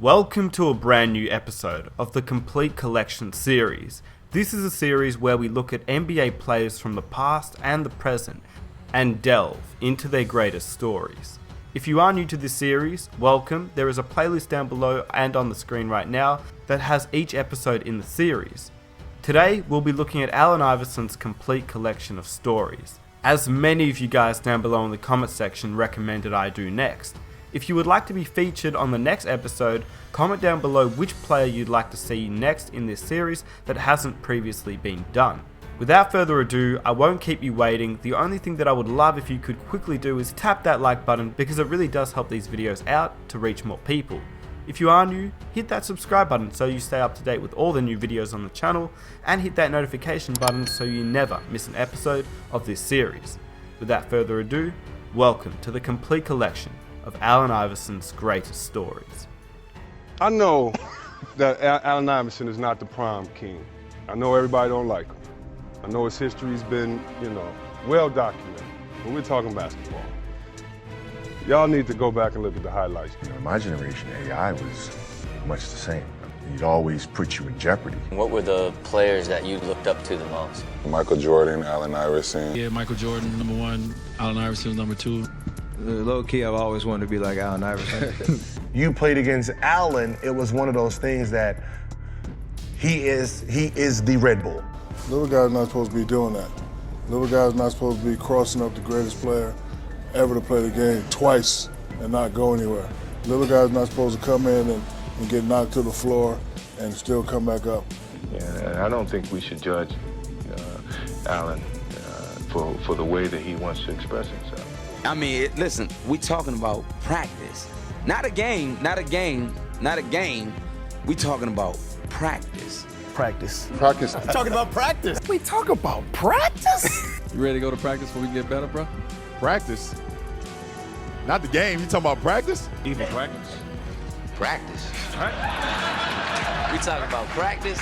Welcome to a brand new episode of the Complete Collection series. This is a series where we look at NBA players from the past and the present and delve into their greatest stories. If you are new to this series, welcome. There is a playlist down below and on the screen right now that has each episode in the series. Today we'll be looking at Allen Iverson's complete collection of stories, as many of you guys down below in the comment section recommended I do next. If you would like to be featured on the next episode, comment down below which player you'd like to see next in this series that hasn't previously been done. Without further ado, I won't keep you waiting. The only thing that I would love if you could quickly do is tap that like button, because it really does help these videos out to reach more people. If you are new, hit that subscribe button so you stay up to date with all the new videos on the channel, and hit that notification button so you never miss an episode of this series. Without further ado, welcome to the complete collection of Allen Iverson's greatest stories. I know that Allen Iverson is not the prime king. I know everybody don't like him. I know his history's been, well documented, but we're talking basketball. Y'all need to go back and look at the highlights. My generation, AI was much the same. It always put you in jeopardy. What were the players that you looked up to the most? Michael Jordan, Allen Iverson. Yeah, Michael Jordan, number one. Allen Iverson was number two. Low key, I've always wanted to be like Allen Iverson. You played against Allen, it was one of those things that he is the Red Bull. Little guy's not supposed to be doing that. Little guy's not supposed to be crossing up the greatest player ever to play the game twice and not go anywhere. Little guy's not supposed to come in and get knocked to the floor and still come back up. Yeah, I don't think we should judge Allen for the way that he wants to express himself. I mean, listen, we talking about practice. Not a game. We talking about practice. Practice. Talking about practice. We talk about practice? You ready to go to practice before we can get better, bro? Practice? Not the game, you talking about practice? Even practice. Practice. We talking about practice.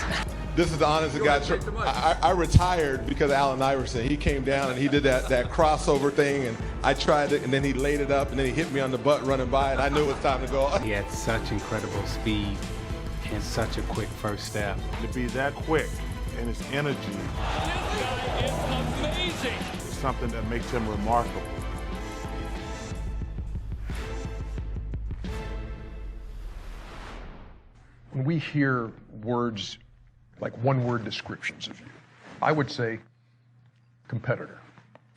This is the honest to God truth. I retired because of Allen Iverson. He came down and he did that crossover thing, and I tried it, and then he laid it up, and then he hit me on the butt running by, and I knew it was time to go. He had such incredible speed and such a quick first step. To be that quick and his energy is amazing. It's something that makes him remarkable. When we hear words like one-word descriptions of you, I would say competitor.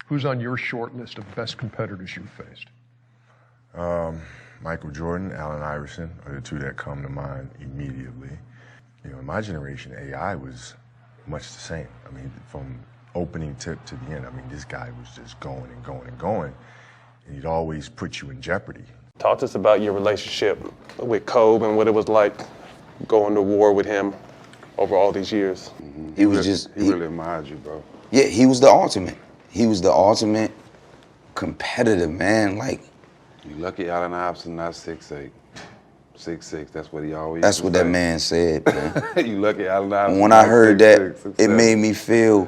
Who's on your short list of best competitors you've faced? Michael Jordan, Allen Iverson are the two that come to mind immediately. In my generation, AI was much the same. I mean, from opening tip to the end, this guy was just going and going and going, and he'd always put you in jeopardy. Talk to us about your relationship with Kobe and what it was like going to war with him over all these years. He was He really admired you, bro. Yeah, he was the ultimate. He was the ultimate competitive, man. Like, You lucky Allen Iverson not 6'8". 6'6", that's what he always that's used what to that say. man said, man. You lucky Allen Iverson. When I heard that, 6'6", it made me feel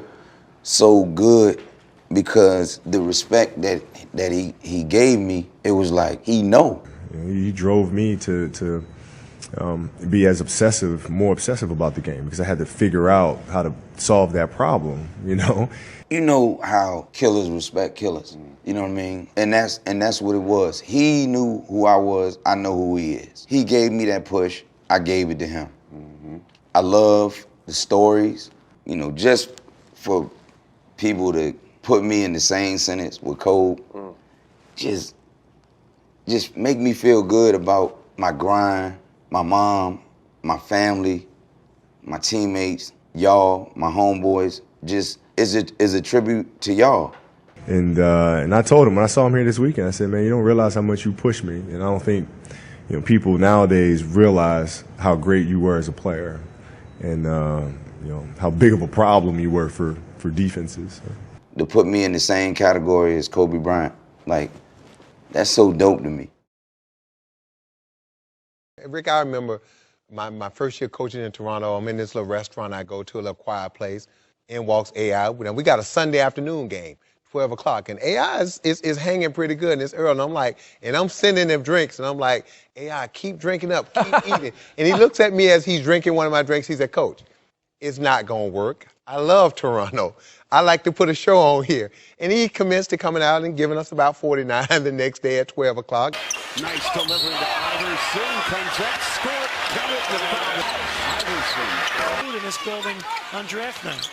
so good, because the respect that he gave me, it was like, he know. He drove me to be as more obsessive about the game, because I had to figure out how to solve that problem, You know how killers respect killers. You know what I mean? And that's what it was. He knew who I was. I know who he is. He gave me that push. I gave it to him. I love the stories. Just for people to put me in the same sentence with Kobe, just make me feel good about my grind, my mom, my family, my teammates, y'all, my homeboys. Just is a tribute to y'all. And I told him when I saw him here this weekend, I said, man, you don't realize how much you pushed me, and I don't think people nowadays realize how great you were as a player, and how big of a problem you were for defenses. To put me in the same category as Kobe Bryant, like, that's so dope to me. Rick, I remember my first year coaching in Toronto. I'm in this little restaurant I go to, a little quiet place. In walks AI. We got a Sunday afternoon game. 12 o'clock. And AI is hanging pretty good, and it's early. And I'm sending them drinks, and I'm like, AI, keep drinking up, keep eating. And he looks at me as he's drinking one of my drinks. He said, Coach, it's not going to work. I love Toronto. I like to put a show on here. And he commenced to coming out and giving us about 49 the next day at 12 o'clock. Nice delivery to Iverson. Comes up, scored, got it, the foul. Iverson. In this building on draft night.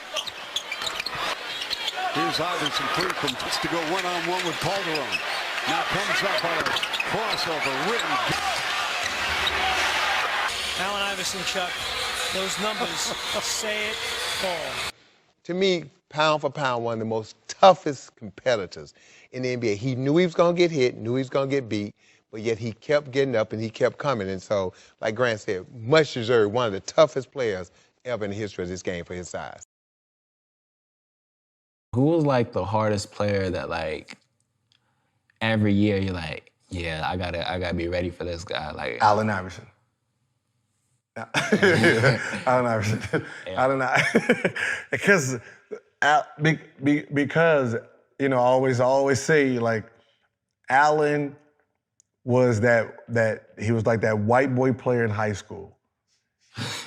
Here's Iverson free from to go one-on-one with Calderon. Now comes up on a crossover, written. Allen Iverson, Chuck, those numbers say it all. To me, pound for pound, one of the most toughest competitors in the NBA. He knew he was going to get hit, knew he was going to get beat, but yet he kept getting up and he kept coming. And so, like Grant said, much deserved, one of the toughest players ever in the history of this game for his size. Who was like the hardest player that like every year you're like, yeah, I gotta be ready for this guy? Like Allen Iverson. Allen Iverson. Yeah. Allen Iverson. because you know, I always say like Allen was that he was like that white boy player in high school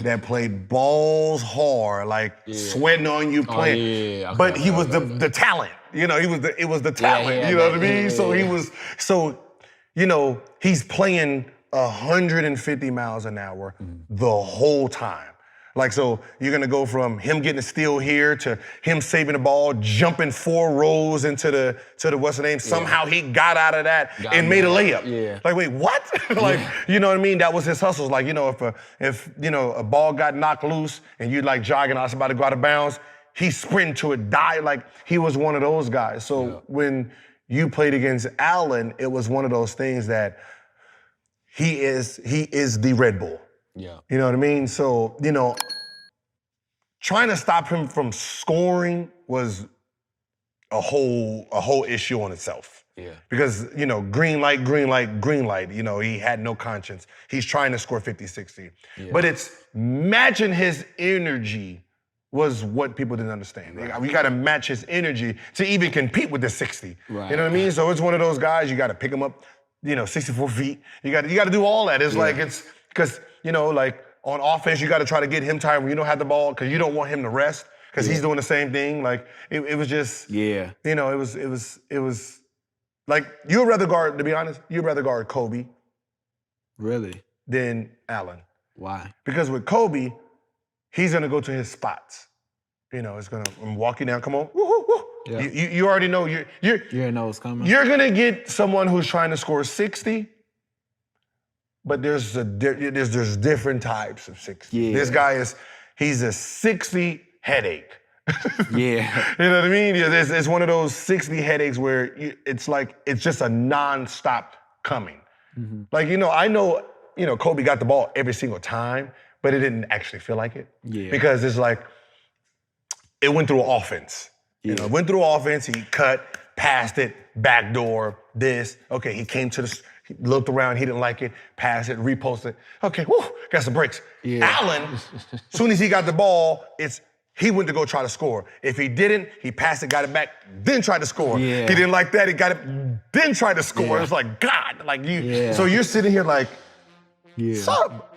that played balls hard, like sweating on you playing. Okay, but he was the talent. You know, it was the talent. You know what I mean? You know, he's playing 150 miles an hour the whole time. Like, so you're gonna go from him getting a steal here to him saving the ball, jumping 4 rows into the what's the name? Somehow he got out of that and made a layup. Yeah. Like, wait, what? Like, you know what I mean? That was his hustles. Like, you know, if you know a ball got knocked loose and you like jogging, I was about to go out of bounds, he sprinted to it, died. Like, he was one of those guys. So when you played against Allen, it was one of those things that he is the Red Bull. Yeah. You know what I mean? So, you know, trying to stop him from scoring was a whole issue on itself. Yeah. Because, you know, green light, you know, he had no conscience. He's trying to score 50, 60. Yeah. But it's matching his energy was what people didn't understand. Right. We got to match his energy to even compete with the 60. Right. You know what I mean? So it's one of those guys, you got to pick him up, you know, 64 feet. You got to do all that. It's like, it's because, you know, like on offense, you got to try to get him tired when you don't have the ball because you don't want him to rest because he's doing the same thing. Like, it was just, you know, it was like, you'd rather guard, to be honest, you'd rather guard Kobe. Really? Than Allen. Why? Because with Kobe, he's going to go to his spots. You know, it's going to, I'm walking down, come on, woo, woo, woo. Yeah. You already know, you know it's coming. You're going to get someone who's trying to score 60, but there's different types of 60. Yeah. This guy he's a 60 headache. Yeah. You know what I mean? It's one of those 60 headaches where it's like, it's just a nonstop coming. Mm-hmm. Like, you know, I know, you know, Kobe got the ball every single time, but it didn't actually feel like it. Yeah. Because it's like, it went through offense. Yeah. You know, went through offense, he cut, passed it, backdoor, this. Okay, he came to he looked around, he didn't like it, passed it, reposted. Okay, whoo, got some breaks. Yeah. Allen, as soon as he got the ball, he went to go try to score. If he didn't, he passed it, got it back, then tried to score. Yeah. He didn't like that, he got it, then tried to score. Yeah. It's like, God, like you. Yeah. So you're sitting here like,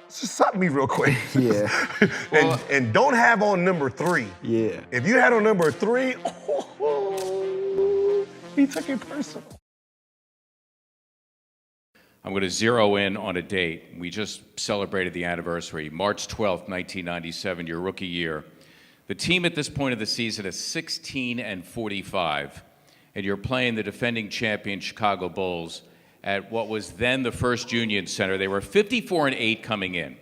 stop me real quick. Yeah. and don't have on number 3. Yeah. If you had on number 3, he took it personal. I'm going to zero in on a date. We just celebrated the anniversary, March 12th, 1997, your rookie year. The team at this point of the season is 16-45, and you're playing the defending champion Chicago Bulls at what was then the First Union Center. They were 54-8 coming in.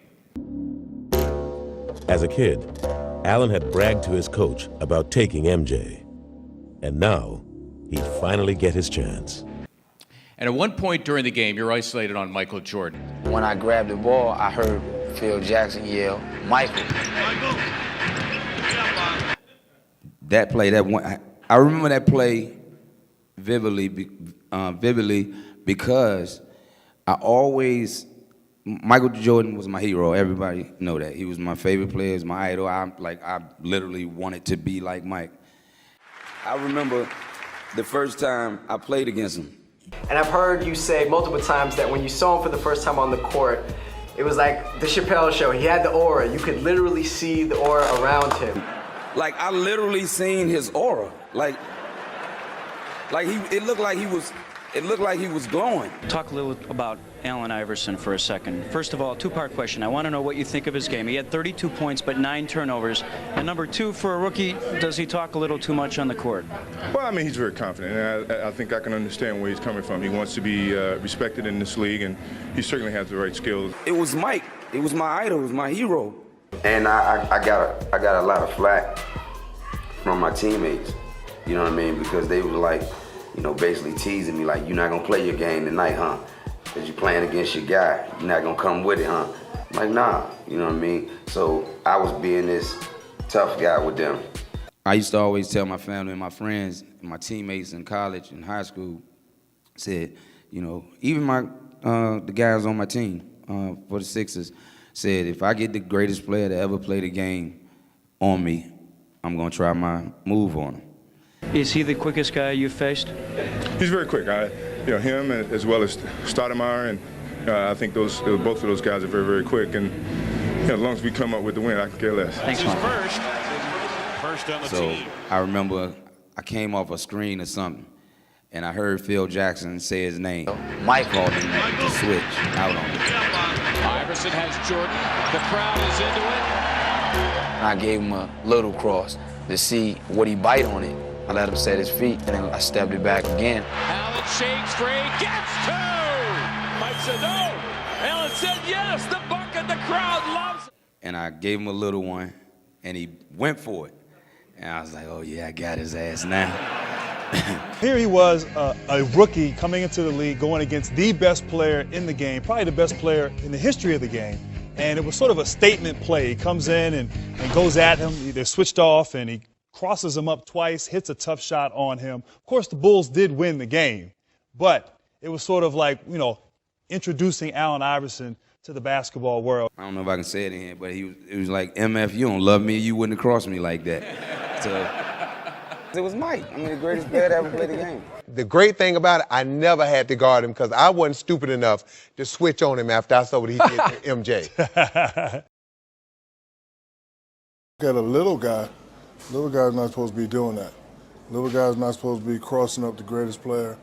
As a kid, Allen had bragged to his coach about taking MJ. And now, he'd finally get his chance. And at one point during the game, you're isolated on Michael Jordan. When I grabbed the ball, I heard Phil Jackson yell, Michael. That play, I remember that play vividly because Michael Jordan was my hero. Everybody know that. He was my favorite player, he was my idol. I literally wanted to be like Mike. I remember the first time I played against him. And I've heard you say multiple times that when you saw him for the first time on the court, it was like the Chappelle Show. He had the aura. You could literally see the aura around him. Like, I literally seen his aura. Like it looked like he was glowing. Talk a little about Allen Iverson for a second. First of all, two-part question. I want to know what you think of his game. He had 32 points, but 9 turnovers. And number two, for a rookie, does he talk a little too much on the court? Well, I mean, he's very confident, and I think I can understand where he's coming from. He wants to be respected in this league, and he certainly has the right skills. It was Mike. It was my idol. It was my hero. And I got a lot of flack from my teammates. You know what I mean? Because they were like, you know, basically teasing me like, you're not gonna play your game tonight, huh? Because you're playing against your guy. You're not gonna come with it, huh? I'm like, nah, you know what I mean? So I was being this tough guy with them. I used to always tell my family and my friends and my teammates in college and high school, said, you know, even the guys on my team for the Sixers said, if I get the greatest player to ever play the game on me, I'm gonna try my move on him. Is he the quickest guy you've faced? He's very quick. Him as well as Stoudemire, and I think both of those guys are very, very quick. And as long as we come up with the win, I can care less. Thanks, First on the So team. I remember I came off a screen or something, and I heard Phil Jackson say his name. Mike called him to switch out on me. Iverson has Jordan. The crowd is into it. I gave him a little cross to see would he bite on it. I let him set his feet, and then I stepped it back again. Allen shakes free, gets two! Mike said no. Allen said yes. The bucket, the crowd loves it. And I gave him a little one, and he went for it. And I was like, oh yeah, I got his ass now. Here he was, a rookie coming into the league, going against the best player in the game, probably the best player in the history of the game. And it was sort of a statement play. He comes in and goes at him. They're switched off, and he crosses him up twice, hits a tough shot on him. Of course, the Bulls did win the game, but it was sort of like, you know, introducing Allen Iverson to the basketball world. I don't know if I can say it in here, but it was like, MF, you don't love me, you wouldn't have crossed me like that. So it was Mike. I mean, the greatest player to ever play the game. The great thing about it, I never had to guard him because I wasn't stupid enough to switch on him after I saw what he did to MJ. Got a little guy's not supposed to be doing that. Little guy's not supposed to be crossing up the greatest player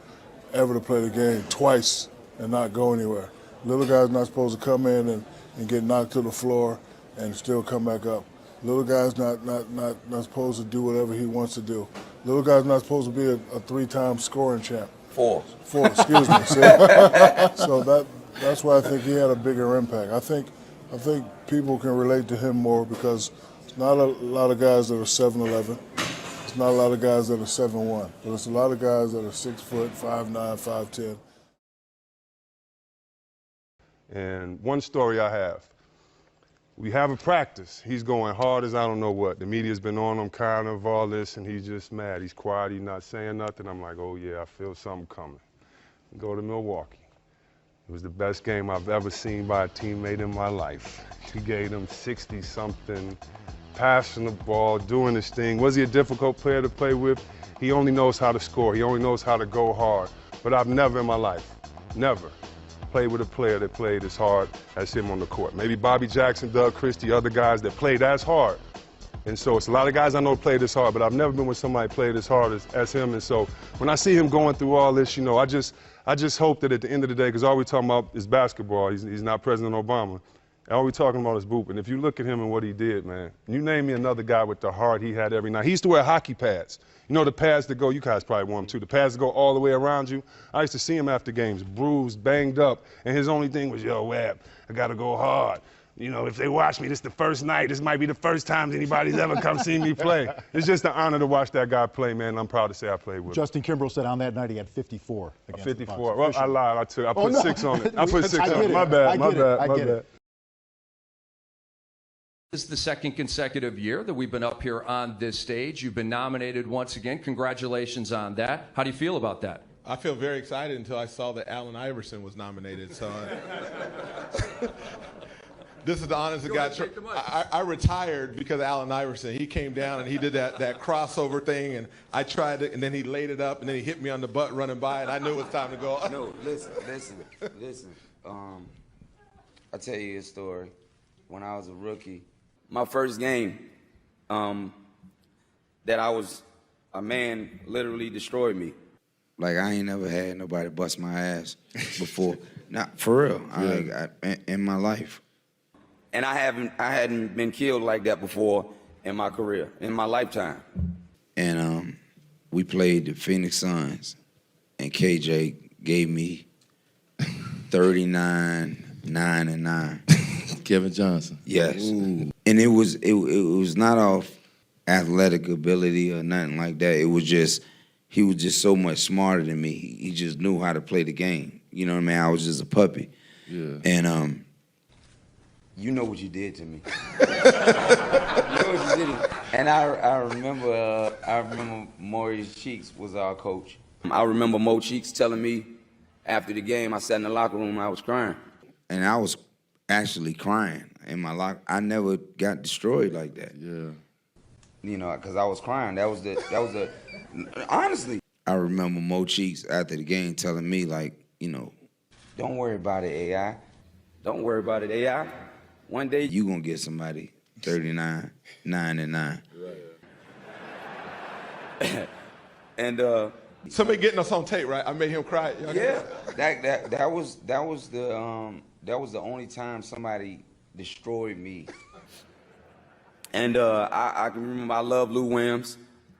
ever to play the game twice and not go anywhere. Little guy's not supposed to come in and get knocked to the floor and still come back up. Little guy's not supposed to do whatever he wants to do. Little guy's not supposed to be a 3-time scoring champ. Four, excuse me. So that's why I think he had a bigger impact. I think people can relate to him more because it's not a lot of guys that are 7'11". It's not a lot of guys that are 7'1", but it's a lot of guys that are 6 foot, 5'9", 5'10". And one story I have. We have a practice. He's going hard as I don't know what. The media's been on him kind of all this, and he's just mad. He's quiet. He's not saying nothing. I'm like, oh, yeah, I feel something coming. Go to Milwaukee. It was the best game I've ever seen by a teammate in my life. He gave them 60-something, passing the ball, doing his thing. Was he a difficult player to play with? He only knows how to score. He only knows how to go hard. But I've never in my life, never, played with a player that played as hard as him on the court. Maybe Bobby Jackson, Doug Christie, other guys that played as hard. And so it's a lot of guys I know played this hard, but I've never been with somebody played as hard as him. And so when I see him going through all this, you know, I just hope that at the end of the day, because all we're talking about is basketball. He's not President Obama. All we're talking about is Boop. And if you look at him and what he did, man, you name me another guy with the heart he had every night. He used to wear hockey pads. You know the pads that go, you guys probably wore them too, the pads that go all the way around you. I used to see him after games, bruised, banged up, and his only thing was, yo, Webb, I gotta go hard. You know, if they watch me, this is the first night. This might be the first time anybody's ever come see me play. It's just an honor to watch that guy play, man. I'm proud to say I played with him. Justin Kimbrell said on that night he had 54 against 54. Well, I lied. I put 6 on it. I put 6 on it. My bad. This is the second consecutive year that we've been up here on this stage. You've been nominated once again. Congratulations on that. How do you feel about that? I feel very excited until I saw that Allen Iverson was nominated. So This is the honest to God truth. I retired because of Allen Iverson. He came down and he did that crossover thing, and I tried it, and then he laid it up, and then he hit me on the butt running by, and I knew it was time to go. No, listen. I'll tell you a story. When I was a rookie, my first game, that a man literally destroyed me. Like, I ain't never had nobody bust my ass before. Not for real, in my life. And I hadn't been killed like that before in my career, in my lifetime. And we played the Phoenix Suns, and KJ gave me 39, 9, and 9. Kevin Johnson. Yes. Ooh. And it was not off athletic ability or nothing like that. It was just, he was just so much smarter than me. He just knew how to play the game. You know what I mean? I was just a puppy. Yeah. And you know what you did to me. You know what you did. And I remember Maurice Cheeks was our coach. I remember Mo Cheeks telling me after the game, I sat in the locker room and I was crying. And I was actually crying in my locker. I never got destroyed like that. Yeah. You know, because I was crying. That was the honestly. I remember Mo Cheeks after the game telling me, like, you know, don't worry about it, AI. Don't worry about it, AI. One day you gonna get somebody 39, 9, and 9. Right. And somebody getting us on tape, right? I made him cry. Yeah, that was the only time somebody destroyed me. And I can remember I love Lou Williams,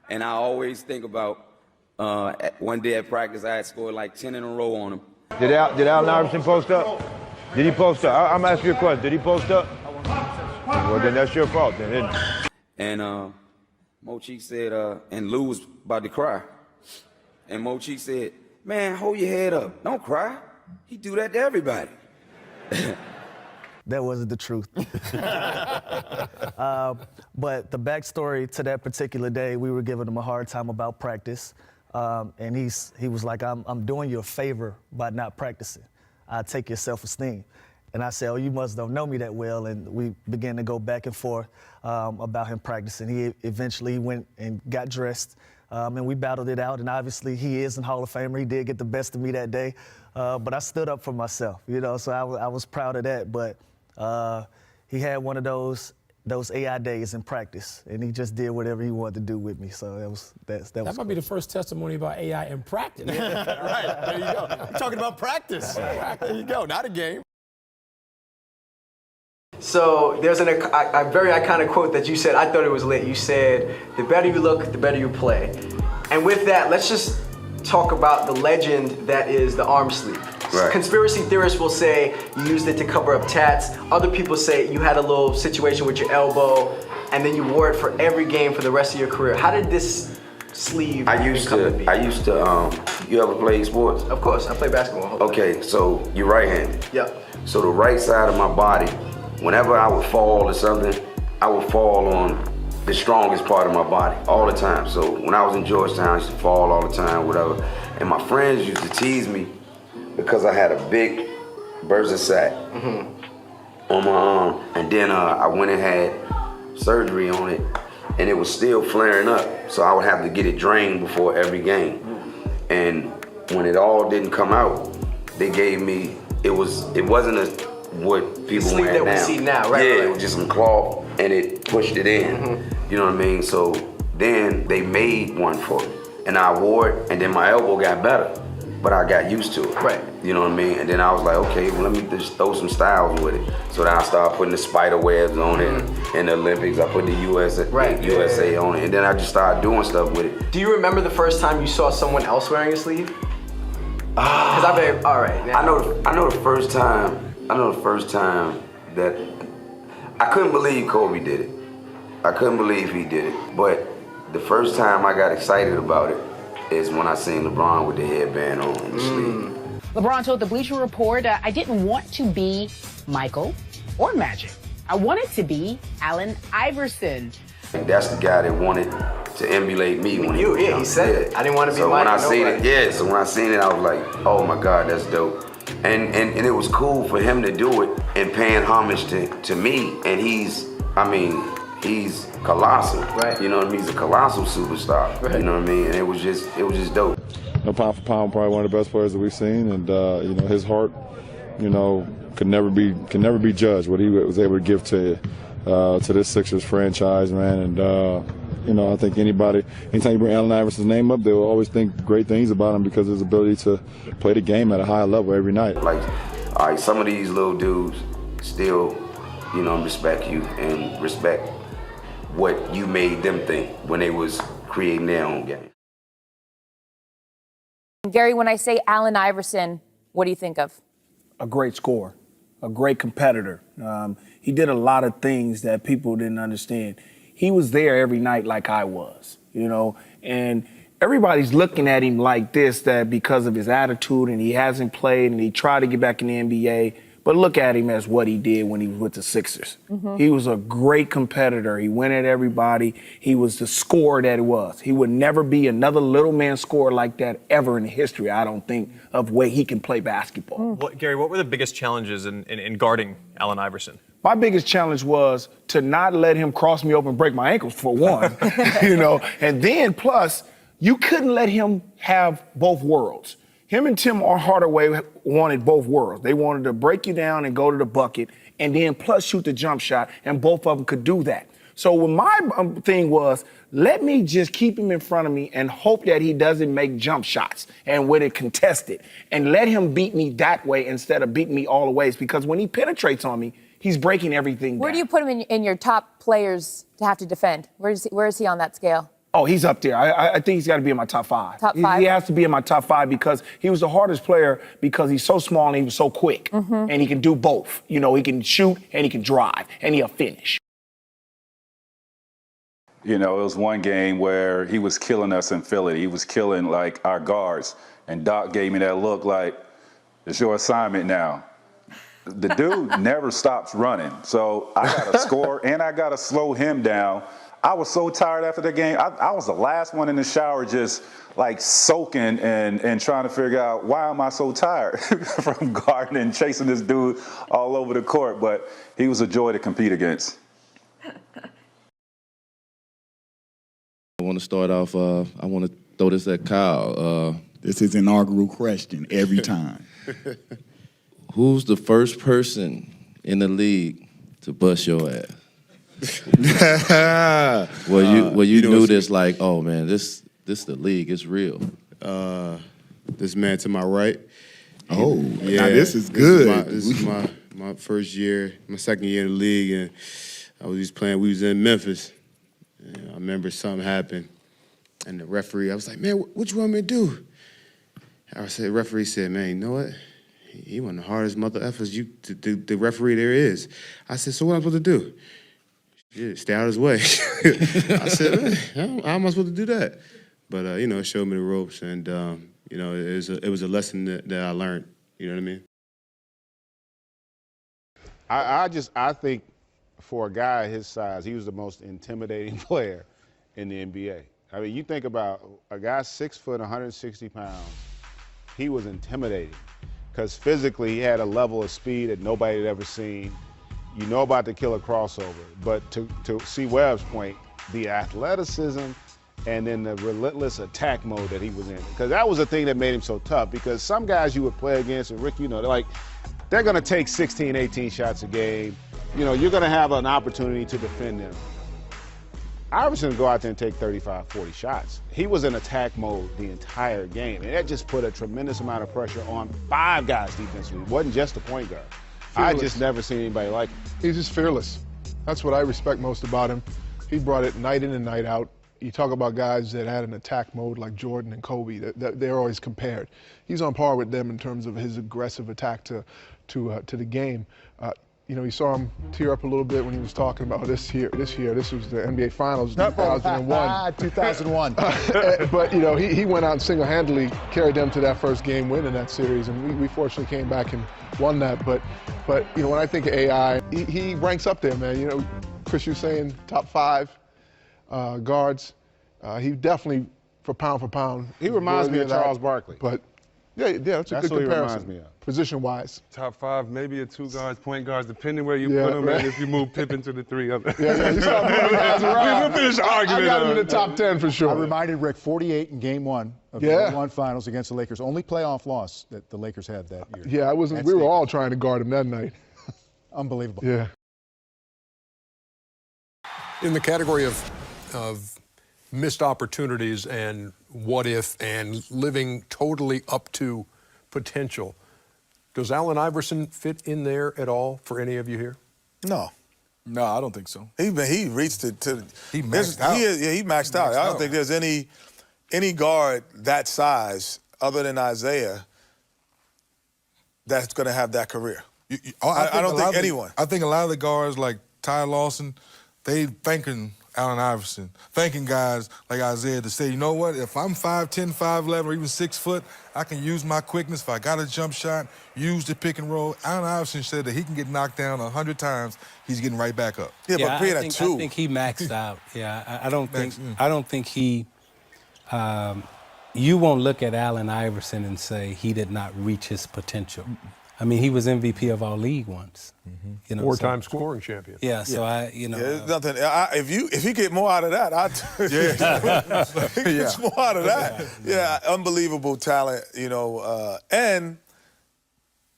and I always think about one day at practice I had scored like 10 in a row on him. Did Allen Iverson post up? Did he post up? I'm asking you a question. Did he post up? Well, then that's your fault, then, isn't it? And Mo Cheeks said, and Lou was about to cry. And Mo Cheeks said, man, hold your head up. Don't cry. He do that to everybody. That wasn't the truth. But the backstory to that particular day, we were giving him a hard time about practice. And he was like, I'm doing you a favor by not practicing. I take your self-esteem. And I said, oh, you must don't know me that well. And we began to go back and forth about him practicing. He eventually went and got dressed, and we battled it out. And obviously, he is a Hall of Famer. He did get the best of me that day. But I stood up for myself, you know, so I was proud of that. But he had one of those AI days in practice, and he just did whatever he wanted to do with me. So that might be the first testimony about AI in practice. Right, there you go. You're talking about practice. There you go, not a game. So there's a very iconic quote that you said, I thought it was lit. You said, the better you look, the better you play. And with that, let's just talk about the legend that is the arm sleeve. Right. Conspiracy theorists will say you used it to cover up tats. Other people say you had a little situation with your elbow, and then you wore it for every game for the rest of your career. How did this sleeve come to be? You ever played sports? Of course, I play basketball. Okay, so you're right-handed. Yep. So the right side of my body, whenever I would fall or something, I would fall on the strongest part of my body all the time. So when I was in Georgetown, I used to fall all the time, whatever. And my friends used to tease me because I had a big bursa sac on my arm. And then I went and had surgery on it, and it was still flaring up. So I would have to get it drained before every game. And when it all didn't come out, they gave me, it wasn't what people wear now. We see now, right? Yeah, right. it was just some cloth, and it pushed it in. You know what I mean? So then they made one for me, and I wore it, and then my elbow got better, but I got used to it. Right. You know what I mean? And then I was like, okay, well, let me just throw some styles with it. So then I started putting the spider webs on it. In the Olympics, I put the USA on it, and then I just started doing stuff with it. Do you remember the first time you saw someone else wearing a sleeve? Because all right. I know the first time that I couldn't believe Kobe did it. I couldn't believe he did it. But the first time I got excited about it is when I seen LeBron with the headband on and the sleeve. LeBron told the Bleacher Report, I didn't want to be Michael or Magic. I wanted to be Allen Iverson. And that's the guy that wanted to emulate me when he was young. He said it. I didn't want to be Michael. So when I seen it, I was like, oh my God, that's dope. And it was cool for him to do it and paying homage to me, and he's colossal. Right. You know what I mean? He's a colossal superstar. Right. You know what I mean? And it was just dope. Pound for pound, probably one of the best players that we've seen, and his heart, could never be judged. What he was able to give to this Sixers franchise, man, and I think anytime you bring Allen Iverson's name up, they will always think great things about him because of his ability to play the game at a high level every night. Like, all right, some of these little dudes still, respect you and respect what you made them think when they was creating their own game. Gary, when I say Allen Iverson, what do you think of? A great scorer, a great competitor. He did a lot of things that people didn't understand. He was there every night like I was, and everybody's looking at him like this, that because of his attitude and he hasn't played and he tried to get back in the NBA, but look at him as what he did when he was with the Sixers. Mm-hmm. He was a great competitor. He went at everybody. He was the scorer that he was. He would never be another little man scorer like that ever in history, I don't think, of way he can play basketball. Gary, what were the biggest challenges in guarding Allen Iverson? My biggest challenge was to not let him cross me open and break my ankles, for one, and then plus, you couldn't let him have both worlds. Him and Tim Hardaway wanted both worlds. They wanted to break you down and go to the bucket, and then plus shoot the jump shot, and both of them could do that. So when my thing was, let me just keep him in front of me and hope that he doesn't make jump shots and with it contested, and let him beat me that way instead of beating me all the ways, because when he penetrates on me, he's breaking everything Where down. do you put him in your top players to have to defend? Where is he on that scale? Oh, he's up there. I think he's got to be in my top five. Top five? He has to be in my top five because he was the hardest player because he's so small and he was so quick. Mm-hmm. And he can do both. He can shoot and he can drive and he'll finish. It was one game where he was killing us in Philly. He was killing, our guards. And Doc gave me that look like, it's your assignment now. The dude never stops running. So I got to score and I got to slow him down. I was so tired after the game. I was the last one in the shower just soaking and trying to figure out why am I so tired from guarding and chasing this dude all over the court. But he was a joy to compete against. I want to start off, I want to throw this at Kyle. This is an inaugural question every time. Who's the first person in the league to bust your ass? Well, you knew this oh man, this the league, it's real. This man to my right. Oh, yeah. Now this is good. This is my first year, my second year in the league, and I was just playing. We was in Memphis. And I remember something happened, and the referee. I was like, man, what you want me to do? The referee said, man, you know what? He one of the hardest mother effers the referee there is. I said, so what am I supposed to do? Yeah, stay out of his way. I said, man, how am I supposed to do that? But, it showed me the ropes, and, it was a lesson that I learned. You know what I mean? I think for a guy his size, he was the most intimidating player in the NBA. I mean, you think about a guy 6 foot, 160 pounds, he was intimidating because physically he had a level of speed that nobody had ever seen. You know about the killer crossover, but to see Webb's point, the athleticism and then the relentless attack mode that he was in. Because that was the thing that made him so tough, because some guys you would play against, and Rick, they're gonna take 16, 18 shots a game. You're gonna have an opportunity to defend them. Iverson would go out there and take 35, 40 shots. He was in attack mode the entire game, and that just put a tremendous amount of pressure on 5 guys defensively. It wasn't just the point guard. I just never seen anybody like him. He's just fearless. That's what I respect most about him. He brought it night in and night out. You talk about guys that had an attack mode like Jordan and Kobe, that they're always compared. He's on par with them in terms of his aggressive attack to the game. You saw him tear up a little bit when he was talking about this year. This was the NBA Finals, 2001. 2001. But he went out and single-handedly carried them to that first game win in that series, and we fortunately came back and won that. But when I think of AI, he ranks up there, man. Chris, you're saying top 5 guards. He definitely, for pound, He reminds me of Charles Barkley. But Yeah, that's a That's good what he reminds comparison. me of. Position-wise. Top 5, maybe a 2 guards, point guards, depending where you Yeah, put him, right. and if you move Pippen to the 3 other. Yeah, you start moving guys around. We'll finish the argument. I got him in the top 10 for sure. I reminded Rick, 48 in Game 1 of the 1 Finals against the Lakers. Only playoff loss that the Lakers had that year. Yeah, I wasn't. We were all trying to guard him that night. Unbelievable. Yeah. In the category of missed opportunities and what if and living totally up to potential, does Allen Iverson fit in there at all for any of you here? No. No, I don't think so. He reached it to. He maxed out. He maxed out. I don't think there's any guard that size other than Isaiah that's going to have that career. I don't think anyone. I think a lot of the guards like Ty Lawson, they thanking Allen Iverson, thanking guys like Isaiah to say, you know what, if I'm 5'10", 5'11", or even 6 foot, I can use my quickness. If I got a jump shot, use the pick and roll. Allen Iverson said that he can get knocked down 100 times, he's getting right back up. Yeah, but being I think he maxed out. Yeah, I don't think he. You won't look at Allen Iverson and say he did not reach his potential. I mean, he was MVP of our league once. You know, 4-time scoring champion. Yeah, so there's nothing. If he get more out of that, he gets more out of that. Yeah, unbelievable talent, and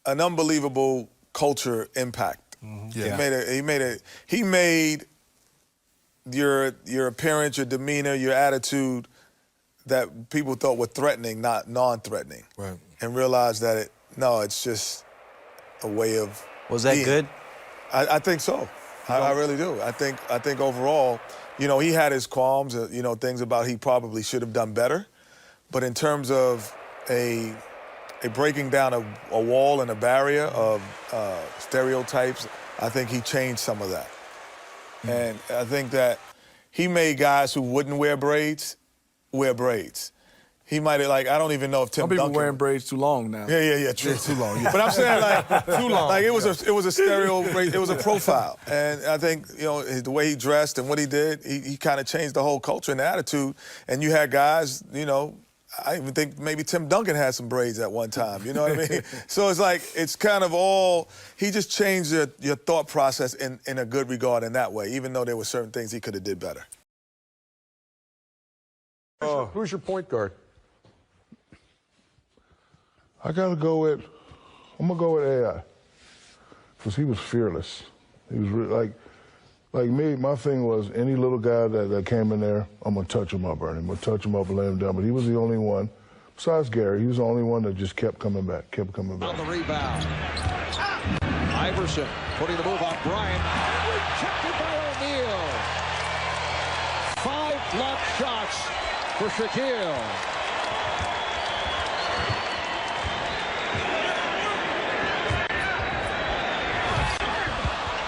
an unbelievable culture impact. He made your appearance, your demeanor, your attitude that people thought were threatening, not non-threatening, right? And realized that it's just a way of. Was that good? I think so. I really do. I think overall, he had his qualms, things about he probably should have done better. But in terms of a breaking down a wall and a barrier of stereotypes, I think he changed some of that. And I think that he made guys who wouldn't wear braids wear braids. He might have, I don't even know if Tim Some people Duncan... wearing braids too long now. Yeah, true. Too long, yeah. But I'm saying, too long. it was a stereo, it was a profile. And I think, the way he dressed and what he did, he kind of changed the whole culture and the attitude. And you had guys, I even think maybe Tim Duncan had some braids at one time, you know what I mean? So it's kind of all, he just changed your thought process in a good regard in that way, even though there were certain things he could have did better. Who's your point guard? I'm gonna go with AI, because he was fearless. He was like me. My thing was any little guy that came in there, I'm gonna touch him up, Ernie. I'm gonna touch him up and lay him down. But he was the only one, besides Gary, he was the only one that just kept coming back. On the rebound, Iverson putting the move on Bryant. Rejected by O'Neal. 5 blocked shots for Shaquille.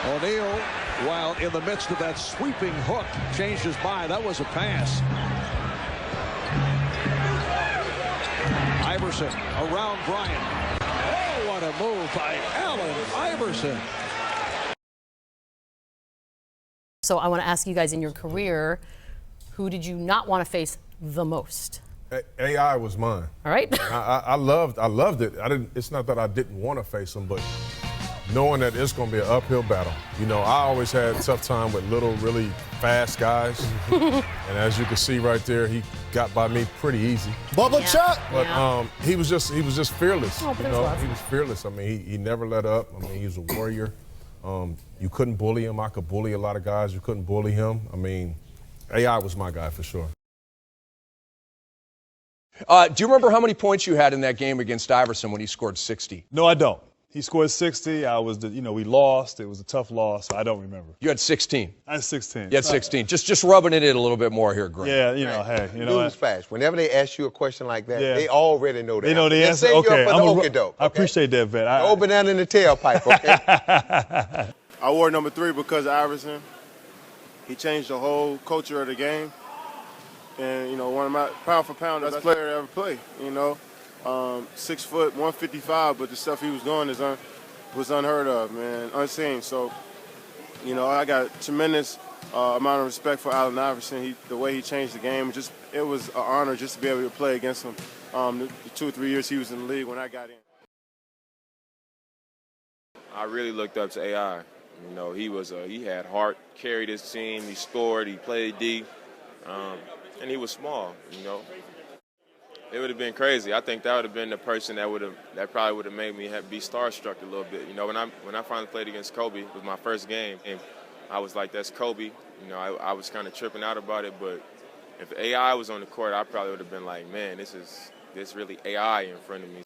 O'Neal, while in the midst of that sweeping hook, changed his mind. That was a pass. Iverson around Bryant. Oh, what a move by Allen Iverson. So I want to ask you guys, in your career, who did you not want to face the most? AI was mine. All right. I loved it. It's not that I didn't want to face him, but knowing that it's going to be an uphill battle. I always had a tough time with little, really fast guys. And as you can see right there, he got by me pretty easy. Bubba Chuck! But he was just fearless. Oh, He was fearless. I mean, he never let up. I mean, he was a warrior. You couldn't bully him. I could bully a lot of guys. You couldn't bully him. I mean, AI was my guy for sure. Do you remember how many points you had in that game against Iverson when he scored 60? No, I don't. He scored 60. We lost. It was a tough loss. So I don't remember. You had 16. I had 16. You had 16. Just rubbing it in a little bit more here, Grant. Yeah, hey, Newsflash. Whenever they ask you a question like that, they already know that. They know the answer. Okay, I appreciate that, Vet. No banana in the tailpipe, okay? I wore number 3 because of Iverson. He changed the whole culture of the game. And, one of my pound for pound best player to ever play, 6 foot, 155, but the stuff he was doing was unheard of, man, unseen. So, I got tremendous amount of respect for Allen Iverson. The way he changed the game, it was an honor just to be able to play against him the 2 or 3 years he was in the league when I got in. I really looked up to AI. You know, he had heart, carried his team, he scored, he played D, and he was small. You know, it would have been crazy. I think that would have been the person that probably would have made me be starstruck a little bit. You know, when I finally played against Kobe, it was my first game, and I was like, that's Kobe. You know, I was kind of tripping out about it, but if AI was on the court, I probably would have been like, man, this really AI in front of me.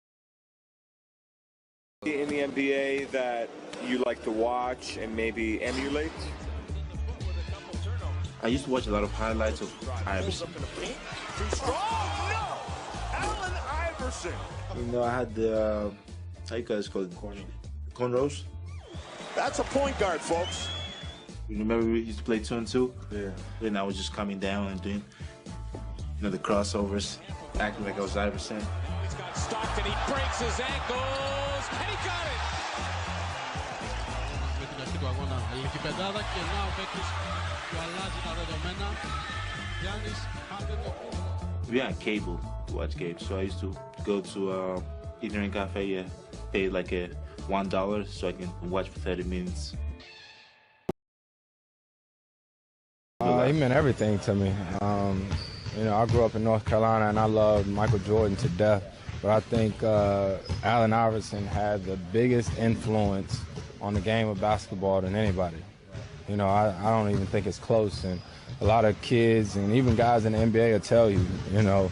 In the NBA that you like to watch and maybe emulate? I used to watch a lot of highlights of Iverson. Too strong? No! Allen Iverson. You know, I had the, how you guys call it? Cornrows. That's a point guard, folks. You remember we used to play 2 and 2? Yeah. Then I was just coming down and doing, you know, the crossovers, acting like I was Iverson. He's got stopped and he breaks his ankles, and he got it! We had cable to watch games, so I used to go to Ignorant Cafe, yeah, pay like $1 so I can watch for 30 minutes. He meant everything to me. You know, I grew up in North Carolina and I loved Michael Jordan to death, but I think Allen Iverson had the biggest influence on the game of basketball than anybody. You know, I don't even think it's close, and a lot of kids and even guys in the NBA will tell you, you know,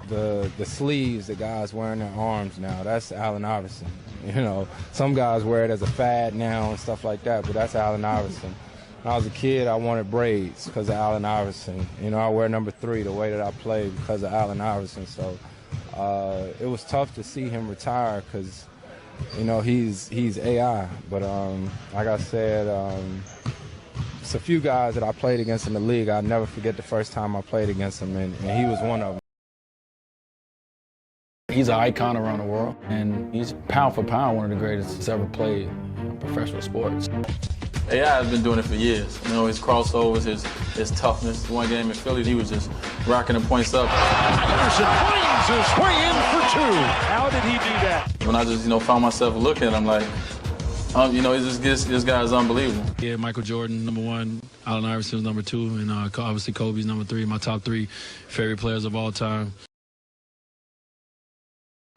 the sleeves that guys wear in their arms now, that's Allen Iverson. You know, some guys wear it as a fad now and stuff like that, but that's Allen Iverson. When I was a kid, I wanted braids because of Allen Iverson. You know, I wear number 3 the way that I play because of Allen Iverson. So it was tough to see him retire because, you know, he's AI. But like I said, it's a few guys that I played against in the league. I'll never forget the first time I played against him, and he was one of them. He's an icon around the world, and he's pound for pound one of the greatest that's ever played in professional sports. AI has been doing it for years. You know, his crossovers, his toughness. One game in Philly, he was just racking the points up. Iverson flings his way in for 2. How did he do that? When I just, you know, found myself looking at him like, you know, this guy is unbelievable. Yeah, Michael Jordan, number 1. Allen Iverson was number 2. And obviously Kobe's number 3. My top 3 favorite players of all time.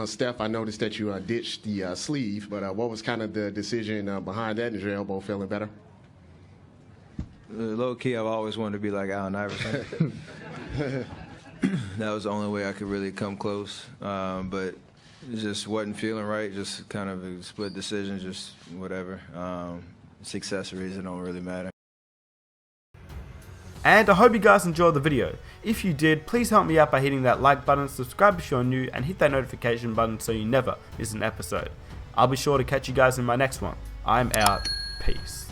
Steph, I noticed that you ditched the sleeve, but what was kind of the decision behind that? Is your elbow feeling better? Low key, I've always wanted to be like Allen Iverson. That was the only way I could really come close, but it just wasn't feeling right. Just kind of a split decision, just whatever. It's accessories, it don't really matter. And I hope you guys enjoyed the video. If you did, please help me out by hitting that like button, subscribe if you're new, and hit that notification button so you never miss an episode. I'll be sure to catch you guys in my next one. I'm out. Peace.